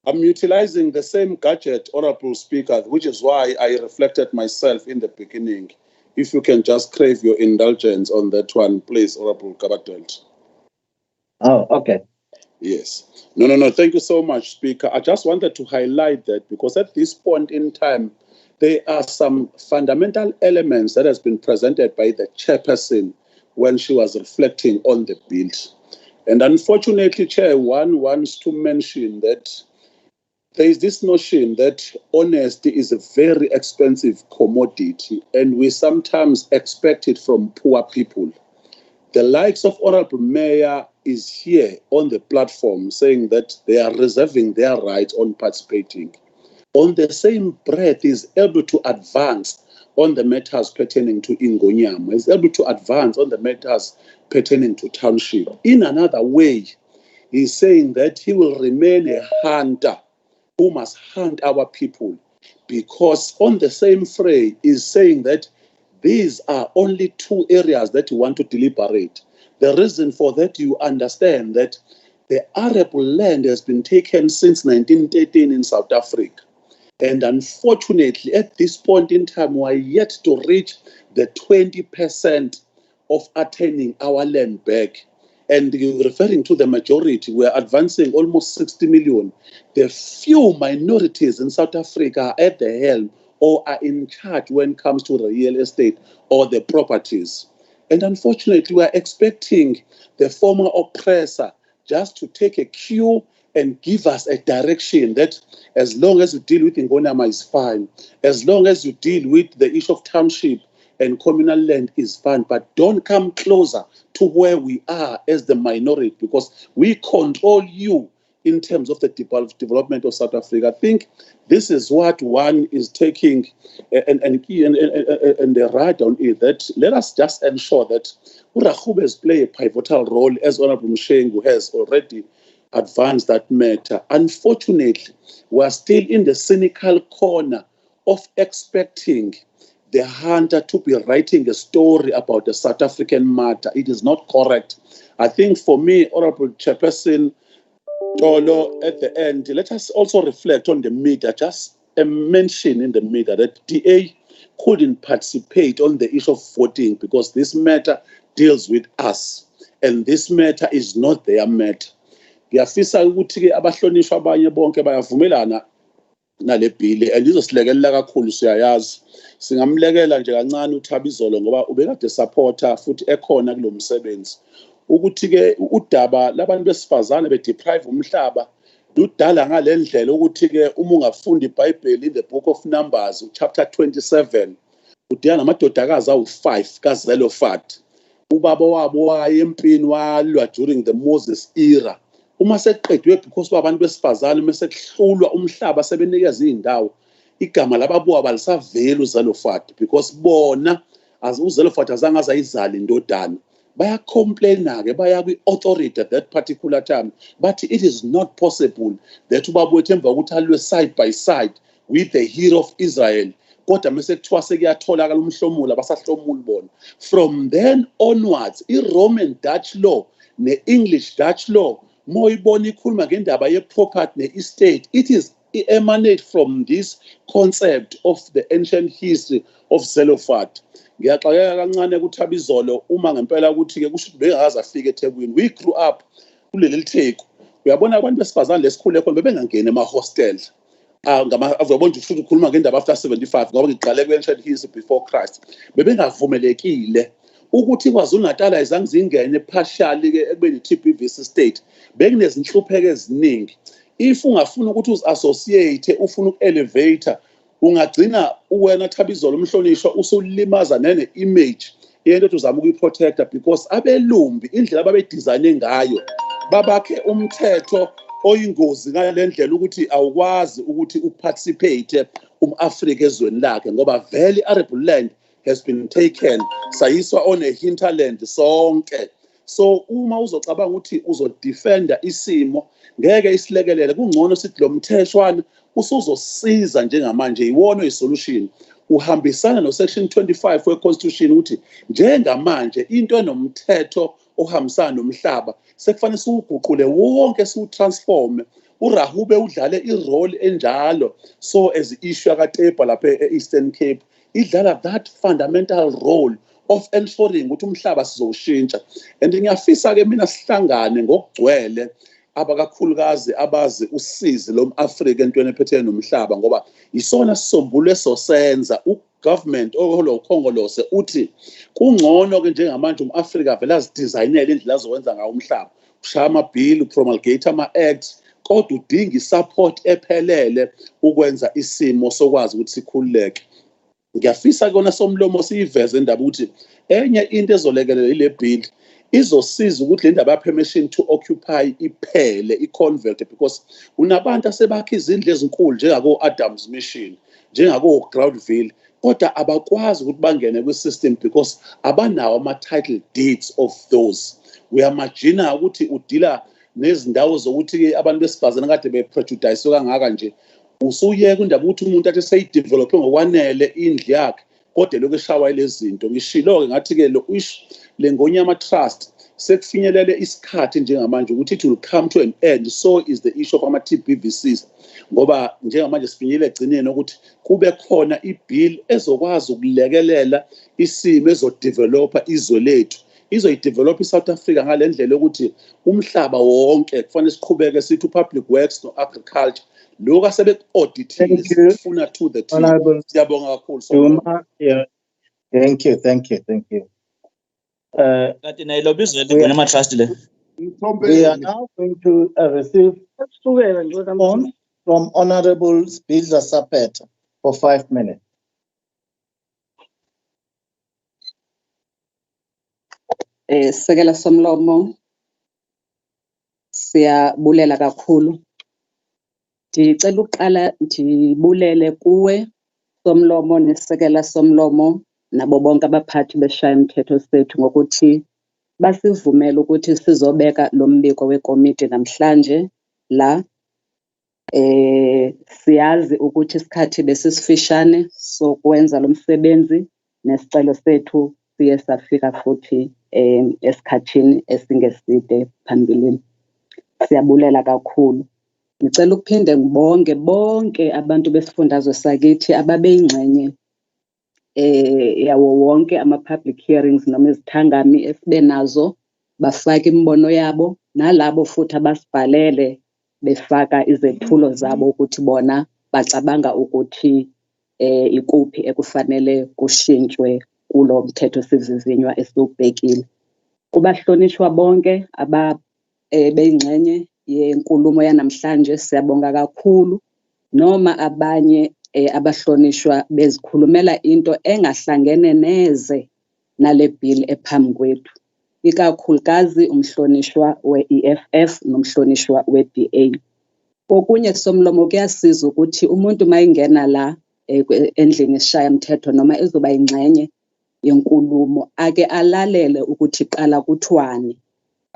I'm utilizing the same gadget, Honorable Speaker, which is why I reflected myself in the beginning. If you can just crave your indulgence on that one, please, Honorable Kabatelt. Oh, okay. Yes. No. Thank you so much, Speaker. I just wanted to highlight that because at this point in time, there are some fundamental elements that has been presented by the chairperson when she was reflecting on the bill. And unfortunately, Chair, one wants to mention that there is this notion that honesty is a very expensive commodity, and we sometimes expect it from poor people. The likes of Honorable Mayor is here on the platform saying that they are reserving their rights on participating. On the same breath, is able to advance on the matters pertaining to Ingonyama, is able to advance on the matters pertaining to township. In another way, he's saying that he will remain a hunter who must hunt our people. because on the same fray is saying that these are only 2 areas that you want to deliberate. The reason for that, you understand that the arable land has been taken since 1913 in South Africa. And unfortunately, at this point in time, we are yet to reach the 20% of attaining our land back. And referring to the majority, we are advancing almost 60 million. The few minorities in South Africa are at the helm or are in charge when it comes to the real estate or the properties. And unfortunately, we are expecting the former oppressor just to take a cue and give us a direction that as long as you deal with Ngonama is fine, as long as you deal with the issue of township and communal land is fine, but don't come closer to where we are as the minority, because we control you in terms of the development of South Africa. I think this is what one is taking and the right on it, that let us just ensure that Rahub has played a pivotal role, as Honorable Mshengu has already advanced that matter. Unfortunately, we are still in the cynical corner of expecting the hunter to be writing a story about the South African matter. It is not correct. I think for me, Honorable Chairperson Tolo, at the end, let us also reflect on the media, just a mention in the media that DA couldn't participate on the issue of voting because this matter deals with us and this matter is not their matter. Ngiyafisa ukuthi-ke abahlonishwa abanye bonke bayavumelana nale bhili and izosilekelela kakhulu, siyayazi. Singamlekela nje kancane uThabizolo ngoba ubekade supporter futhi ekhona kulo msebenzi. Ukuthi-ke udaba labantu besifazane bedeprive umhlaba ludala ngale ndlela ukuthi-ke uma ungafunda iBhayibheli in the book of Numbers chapter 27 udala namadodakazi awu-5 kaZelofehad. Ubaba wabo waye empini walwa during the Moses era. Uma seqedwe because abantu besifazane mase kuhlulwa umhlaba sebenikeza izindawo, igama lababuwa balisavela uZelofehad because bona uZelofehad azange azayizala indodana. Baya complain-ke baya kwi-authority at that particular time, but it is not possible that ubaba wethu emva ukuthi alwe side by side with the hero of Israel, kodwa mase kuthiwa sekuyatholakala umhlomulo abasahlomuli bona. From then onwards, i-Roman Dutch law ne-English Dutch law moyibona ikhuluma ngendaba ye-property ne-estate, it emanate from this concept of the ancient history of Zelofehad. Ngiyaxakeka kancane kuThabizolo uma ngempela ukuthi-ke kusho ukuthi bengakaze afike eThekwini. We grew up kuleli Theku. Uyabona abantu besifazane lesikhule khona bebengangena ema-hostel. Uyabona nje futhi ukhuluma ngendaba after 75 ngoba ngiqale ku-ancient history before Christ. Bebengavumelekile ukuthi KwaZulu-Natal ayizange zingene partially-ke ekubeni i-TBVC state. Bekunezinhlupheko eziningi. If ungafuna ukuthi uzi-associate, ufuna uku-elevate, ungagcina uwena Thabizolo umhlonishwa usulimaza nene-image yento ethi uzama ukuyi-protecta because abelumbi indlela ababedizayine ngayo babakhe umthetho oyingozi ngale ndlela ukuthi awukwazi ukuthi uparticipate Afrika ezweni lakhe ngoba vele arable land has been taken sayiswa on a hinterland sonke. So uma uzocabanga ukuthi uzodefenda isimo ngeke isilekelele, kungcono sithi lo mthethwana usuzosiza njengamanje iwona isolution uhambisana no section 25 we-constitution ukuthi njengamanje into enomthetho ohambisana nomhlaba sekufanele siwuguqule wonke siwutransforme. uRahube udlale irole enjalo, so as issue akaTepa lapha e-Eastern Cape idlala that fundamental role of ensuring ukuthi umhlaba sizowushintsha. And ngiyafisa-ke mina sihlangane ngokugcwele abakakhulukazi abazi usizi lomAfrika entweni ephethe nomhlaba ngoba isona sisombululo esosenza ugovernment olokhongolose uthi kungcono-ke njengamanje umAfrika vele azidizayinele indlela azowenza ngawo umhlaba, ushaya amabhili, upromulgate ama-acts, kodwa udinga isupport ephelele ukwenza isimo sokwazi ukuthi sikhululeke. Ngiyafisa kona somlomo siyiveze indaba ukuthi enye into ezolekelela ile bill izosiza ukuthi le ndaba ya-permission to occupy iphele, i-convert, because unabantu asebakha izindlu ezinkulu njengako-Adams Mission, njengako-Groundville, kodwa abakwazi ukuthi bangene kwi-system because abanawo ama-title deeds of those. Uyamajina ukuthi udila nezindawo zokuthi-ke abantu besifazane kade beprejudayiswe kangaka nje, usuyeka indaba ukuthi umuntu athi seyidevelophe ngokwanele indlu yakhe kodwa lokho eshawa lezi zinto ngishilo-ke ngathi-ke le ngonyama trust sekufinyelele isikhathi njengamanje ukuthi it will come to an end. So is the issue of ama-TBVCs ngoba njengamanje sifinyele egcineni ukuthi kube khona ibill ezokwazi ukulekelela isimo ezodevelopa izwe lethu izoyidevelopa iSouth Africa ngale ndlela yokuthi umhlaba wonke kufanele siqhubeke sithi public works no agriculture lokho asebe-audithile sifuna to the T. Siyabonga kakhulu. Thank you. We are now going to receive response from Honorable Spilza Sapeta for 5 minutes. Sekela Somlomo, siyabulela kakhulu. Ndicela uqala ndibulele kuwe Somlomo nesekela Somlomo nabo bonke abaphathi beshayamthetho sethu ngokuthi basivumela ukuthi sizobeka lo mbiko wekomiti namhlanje la. Siyazi ukuthi isikhathi besisifishane sokwenza lo msebenzi nesicelo sethu siye safika futhi esikhathini esingeside phambilini. Siyabulela kakhulu. Ngicela ukuphinde ngibonge bonke abantu besifundazwe sakithi ababeyingxenye yawo wonke ama-public hearings noma izithangami esibe nazo bafaka imibono yabo nalabo futhi abasibhalele befaka izethulo zabo ukuthi bona bacabanga ukuthi ikuphi ekufanele kushintshwe kulo mthetho sivivinywa esiubhekile. Kubahlonishwa bonke beyingxenye yenkulumo yanamhlanje siyabonga kakhulu noma abanye abahlonishwa bezikhulumela into engahlangene neze nale bill ephambi kwethu, ikakhulukazi umhlonishwa we-EFF nomhlonishwa we-DA. Okunye Somlomo kuyasiza ukuthi umuntu mayingena la endlini esishayamthetho noma ezoba ingxenye yenkulumo ake alalele ukuthi qala kuthiwani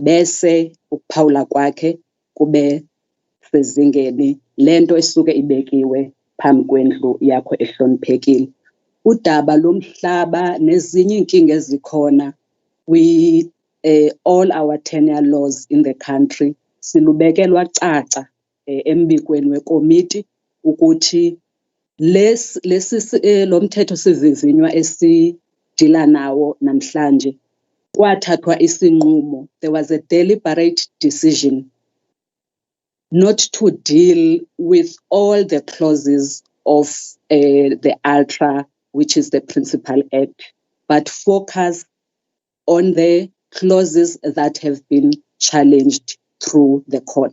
bese ukuphawula kwakhe kube sezingeni lento esuke ibekiwe phambi kwendlu yakho ehloniphekile. Udaba lomhlaba nezinye inkinga ezikhona all our tenure laws in the country silubekelwa caca embikweni wekomiti ukuthi lo mthetho sivivinywa esidila nawo namhlanje kwathathwa isinqumo. There was a deliberate decision not to deal with all the clauses of the ULTRA, which is the Principal Act, but focus on the clauses that have been challenged through the court.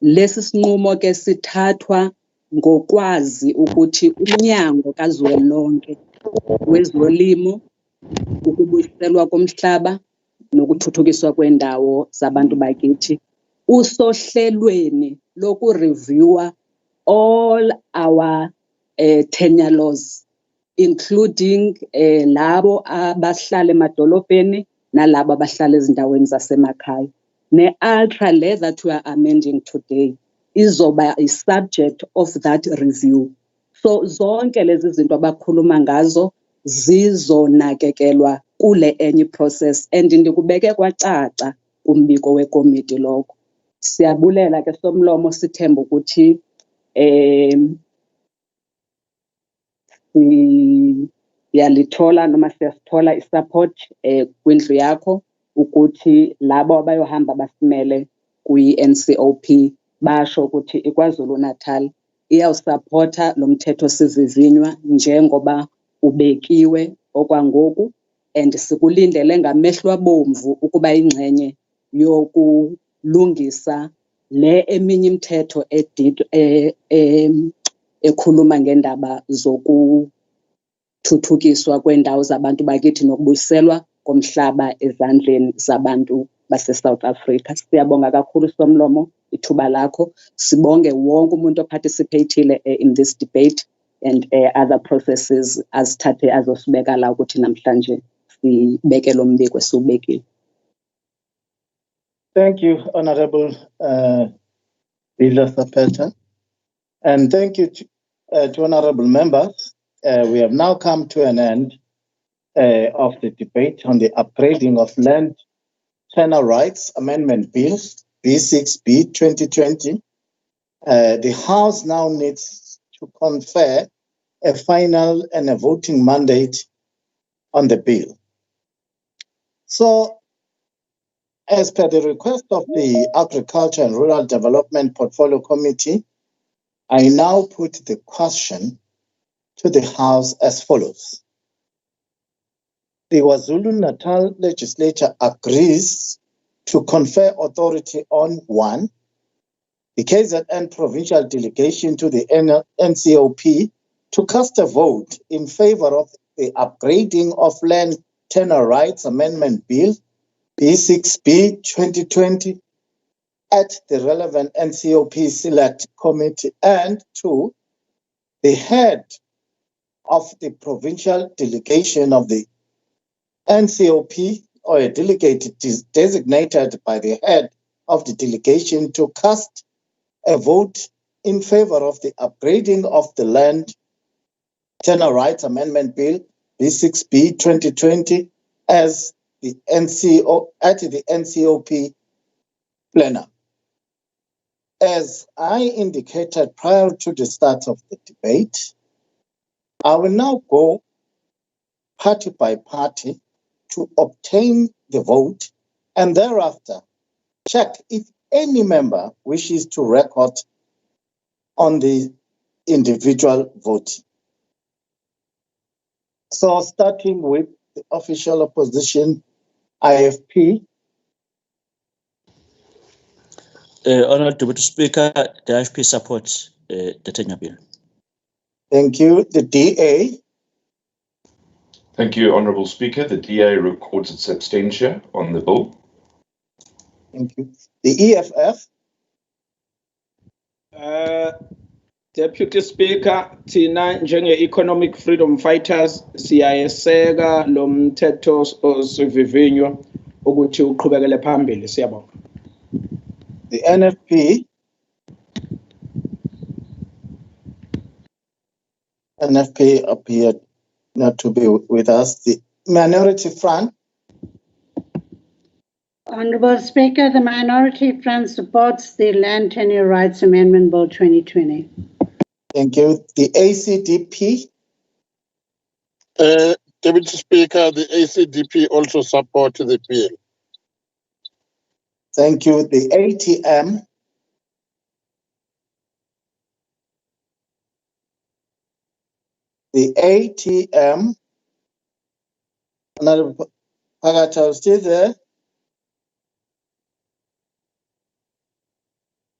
Lesi sinqumo ke sithathwa ngokwazi ukuthi umnyango kazwelonke wezolimo, ukubuyiselwa komhlaba nokuthuthukiswa kwendawo zabantu bakithi usohlelweni lokureviewa all our tenure laws, including labo abahlala emadolobheni nalabo abahlala ezindaweni zasemakhaya. Ne-ULTRA le that we are amending today izoba i-subject of that review. So zonke lezi zinto abakhuluma ngazo zizonakekelwa kule enye process and ndikubeke kwacaca kumbiko wekomiti lokho. Siyabulela ke Somlomo, sithemba ukuthi siyalithola noma siyasithola isupport kwindlu yakho ukuthi labo abayohamba basimele kwi-NCOP basho ukuthi iKwaZulu-Natal iyawusupporta lo mthetho sivivinywa njengoba ubekiwe okwangoku, and sikulindele ngamehlo abomvu ukuba ingxenye yokulungisa le eminye imithetho ekhuluma ngendaba zokuthuthukiswa kwendawo zabantu bakithi nokubuyiselwa komhlaba ezandleni zabantu base-South Africa. Siyabonga kakhulu Somlomo ithuba lakho. Sibonge wonke umuntu oparticipatile in this debate and other processes azithathe azosibeka la ukuthi namhlanje sibeke lo mbiko esiubekile. Thank you, Honorable Leader Sapeta. And thank you to honorable members. We have now come to an end of the debate on the upgrading of land tenure rights amendment bill B6B 2020. The House now needs to confer a final and a voting mandate on the bill. So, as per the request of the Agriculture and Rural Development Portfolio Committee, I now put the question to the House as follows. The KwaZulu-Natal legislature agrees to confer authority on 1, the KZN provincial delegation to the NCOP to cast a vote in favor of the upgrading of land tenure rights amendment bill B6B 2020 at the relevant NCOP select committee, and 2, the head of the provincial delegation of the NCOP or a delegate designated by the head of the delegation to cast a vote in favor of the upgrading of the land tenure rights amendment bill B6B 2020 as the NCOP plenum. As I indicated prior to the start of the debate, I will now go party by party to obtain the vote and thereafter check if any member wishes to record on the individual vote. So starting with the official opposition, IFP. Honourable Deputy Speaker, the IFP supports the tenure bill. Thank you. The DA. Thank you, Honourable Speaker. The DA records its abstention on the bill. Thank you. The EFF. Deputy Speaker, thina njenge-economic freedom fighters siyayeseka lo mthetho osivivinyo ukuthi uqhubekele phambili. Siyabonga. The NFP. NFP appeared not to be with us. The Minority Front. Honourable Speaker, the Minority Front supports the Land Tenure Rights Amendment Bill 2020. Thank you. The ACDP. Deputy Speaker, the ACDP also support the bill. Thank you. The ATM. The ATM. Another Pagata still there.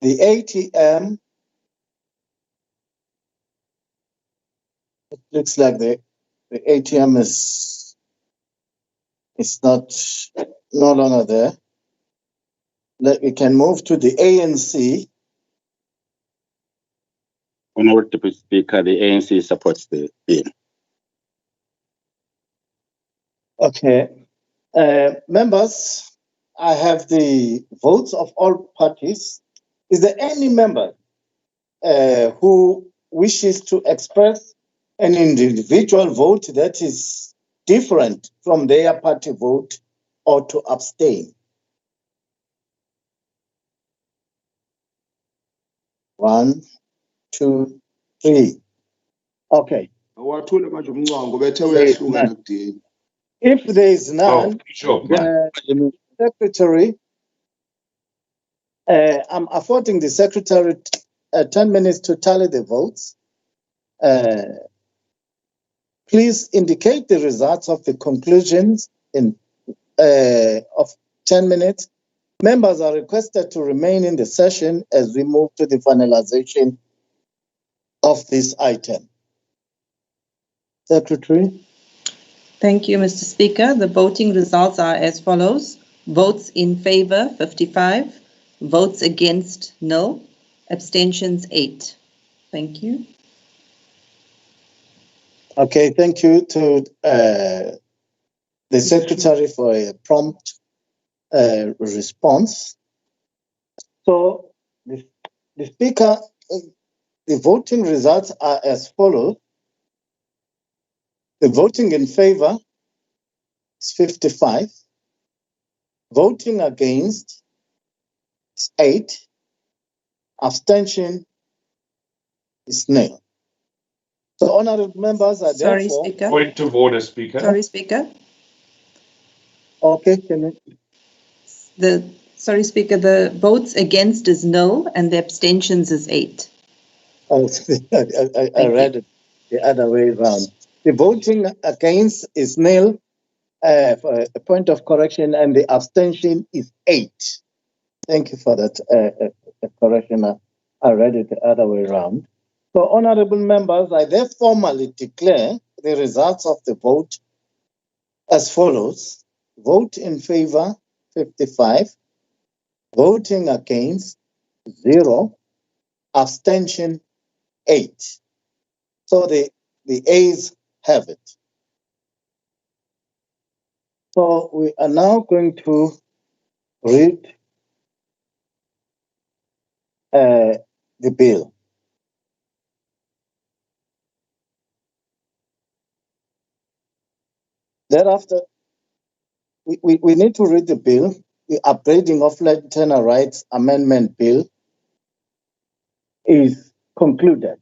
The ATM. It looks like the ATM is no longer there. We can move to the ANC. Honourable Deputy Speaker, the ANC supports the bill. Okay. Members, I have the votes of all parties. Is there any member who wishes to express an individual vote that is different from their party vote or to abstain? 1, 2, 3. Okay. If there is none, the Secretary, I'm affording the Secretary 10 minutes to tally the votes. Please indicate the results of the conclusions in of 10 minutes. Members are requested to remain in the session as we move to the finalization of this item. Secretary. Thank you, Mr. Speaker. The voting results are as follows. Votes in favour, 55. Votes against, 0. Abstentions, 8. Thank you. Okay, thank you to the Secretary for a prompt response. So The Speaker, the voting results are as follows. The voting in favor is 55. Voting against is 8. Abstention is nil. So, honourable members, are Sorry, therefore... Speaker. Point of order, Speaker. Sorry, Speaker. Okay, can you... Sorry, Speaker, the votes against is no and the abstentions is 8. Oh, I read it the other way around. The voting against is nil, for a point of correction, and the abstention is 8. Thank you for that correction. I read it the other way around. So, honourable members, I therefore formally declare the results of the vote as follows. Vote in favour, 55. Voting against, 0. Abstention, 8. So the A's have it. So we are now going to read the bill. Thereafter, we need to read the bill. The upgrading of land tenure rights amendment bill is concluded,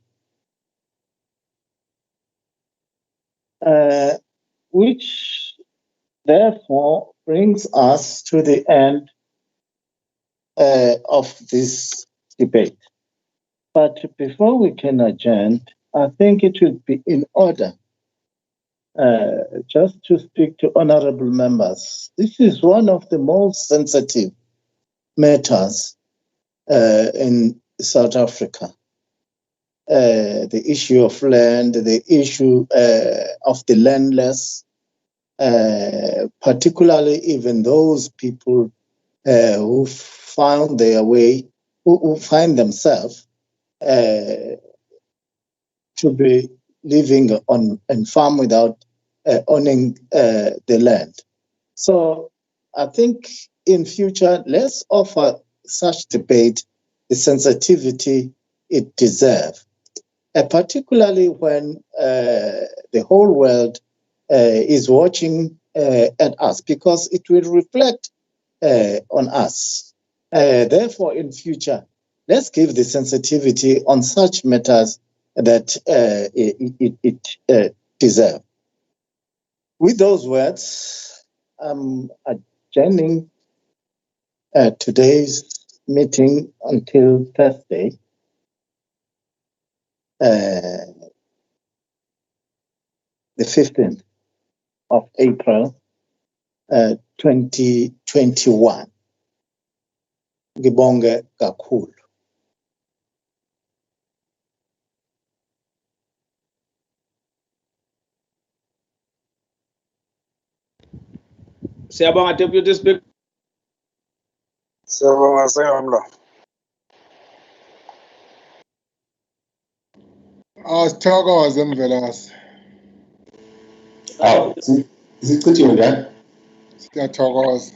which therefore brings us to the end of this debate. But before we can adjourn, I think it would be in order just to speak to honorable members. This is one of the most sensitive matters in South Africa. The issue of land, the issue of the landless, particularly even those people who found their way, who find themselves to be living on farm without owning the land. So I think in future, let's offer such debate the sensitivity it deserves, particularly when the whole world is watching at us, because it will reflect on us. Therefore, in future, let's give the sensitivity on such matters that it deserves. With those words, I'm adjourning today's meeting until Thursday, the 15th of April, 2021. Ngibonge kakhulu. Siyabonga Deputy Speaker. Siyabonga siyamla. Sithokoze Mvelase. Isichithiwe njani? Siyathokoza.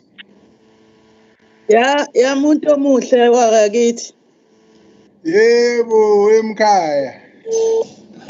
Ya muntu omuhle wakakithi. Yebo, emkhaya.